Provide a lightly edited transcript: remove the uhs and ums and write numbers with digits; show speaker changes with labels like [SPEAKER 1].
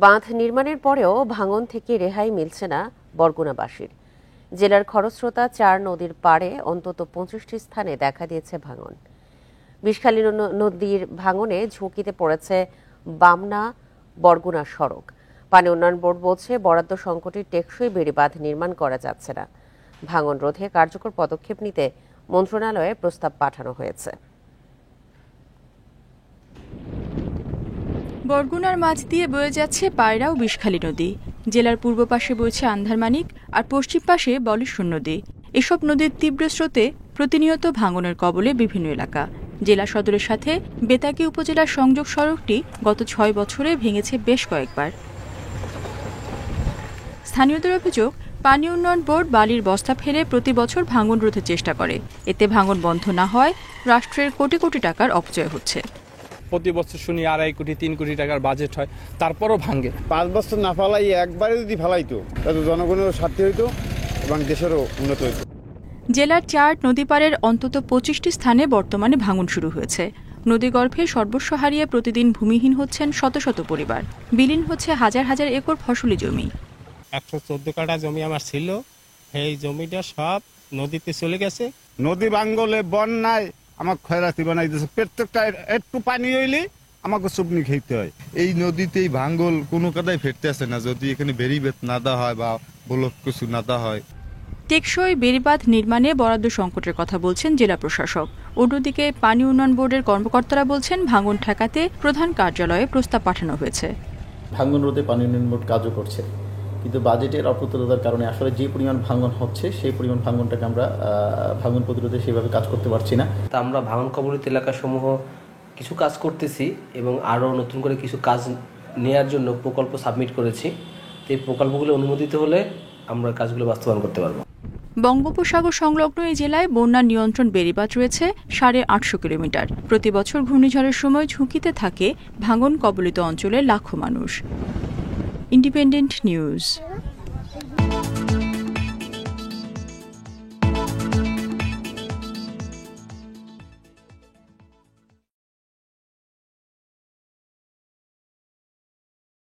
[SPEAKER 1] বাঁধ নির্মাণের পরেও ভাঙন থেকে রেহাই মিলছে না বরগুনাবাসীর। জেলার খরস্রোতা ৪ নদীর পাড়ে অন্তত ২৫টি স্থানে দেখা দিয়েছে ভাঙন। বিষখালী নদীর ভাঙনে ঝুঁকিতে পড়েছে বামনা বরগুনা সড়ক। পানি উন্নয়ন বোর্ড বলছে বরাদ্দ সংকটে টেকসই বেড়িবাঁধ নির্মাণ করা যাচ্ছে না। ভাঙন রোধে কার্যকর পদক্ষেপ নিতে মন্ত্রণালয়ে প্রস্তাব পাঠানো হয়েছে।
[SPEAKER 2] বরগুনার মাঝ দিয়ে বয়ে যাচ্ছে পায়রা ও বিষখালী নদী। জেলার পূর্ব পাশে বইছে আন্ধারমানিক আর পশ্চিম পাশে বলেশ্বর নদী। এসব নদীর তীব্র স্রোতে প্রতিনিয়ত ভাঙনের কবলে বিভিন্ন এলাকা। জেলা সদরের সাথে বেতাগী উপজেলার সংযোগ সড়কটি গত ৬ বছরে ভেঙেছে বেশ কয়েকবার। স্থানীয়দের অভিযোগ, পানি উন্নয়ন বোর্ড বালির বস্তা ফেলে প্রতি বছর ভাঙন রোধের চেষ্টা করে। এতে ভাঙন বন্ধ না হয় রাষ্ট্রের কোটি কোটি টাকার অপচয় হচ্ছে।
[SPEAKER 3] প্রতি বছর শুনি ২.৫ কোটি ৩ কোটি টাকার বাজেট হয়, তারপরও ভাঙে।
[SPEAKER 4] ৫ বছর না ফেলাই একবারে যদি ফেলাইতো তাহলে জনগণেরও স্বার্থ হইতো এবং দেশেরও উন্নত হইতো।
[SPEAKER 2] জেলার ৪ নদীপাড়ের অন্তত ২৫টি স্থানে বর্তমানে ভাঙন শুরু হয়েছে। নদীগর্ভে সর্বস্ব হারিয়ে প্রতিদিন ভূমিহীন হচ্ছেন শত শত পরিবার। বিলীন হচ্ছে হাজার হাজার একর ফসলি জমি।
[SPEAKER 5] ১১৪ কাঠা জমি আমার ছিল, এই জমিটা সব নদীতে চলে গেছে।
[SPEAKER 4] নদী ভাঙ্গলে বন্যায় আমার ক্ষয়রাতি বানাই দিয়েছে। প্রত্যেকটা একটু পানি হইলে আমাকে চুপনি খেতে হয়।
[SPEAKER 6] এই নদীতেই ভাঙ্গল কোনো কাদায় ফেরতে আসে না যদি এখানে বেড়িবাঁধ না দেওয়া হয় বা ব্লক কিছু না দেওয়া হয়।
[SPEAKER 2] টেকসই বেড়িবাঁধ নির্মাণে বরাদ্দ সংকটের কথা বলছেন জেলা প্রশাসক। অন্যদিকে পানি উন্নয়ন বোর্ডের কর্মকর্তারা বলছেন ভাঙন ঠেকাতে প্রধান কার্যালয়ে প্রস্তাব পাঠানো হয়েছে।
[SPEAKER 7] ভাঙন রোধে পানি উন্নয়ন বোর্ড কাজও করছে, কিন্তু বাজেটের অপ্রতুলতার কারণে আসলে যে পরিমাণ ভাঙন হচ্ছে সেই পরিমাণ ভাঙনটাকে আমরা ভাঙন প্রতিরোধে সেভাবে কাজ করতে পারছি না।
[SPEAKER 8] তা আমরা ভাঙন কবলিত এলাকাসমূহ কিছু কাজ করতেছি এবং আরও নতুন করে কিছু কাজ নেয়ার জন্য প্রকল্প সাবমিট করেছি। এই প্রকল্পগুলো অনুমোদিত হলে আমরা কাজগুলো বাস্তবায়ন করতে পারবো।
[SPEAKER 2] বঙ্গোপসাগর সংলগ্ন এই জেলায় বন্যা নিয়ন্ত্রণ বেড়িবাঁধ রয়েছে 850 কিলোমিটার। প্রতি বছর ঘূর্ণিঝড়ের সময় ঝুঁকিতে থাকে ভাঙন কবলিত অঞ্চলের লাখো মানুষ। Independent news.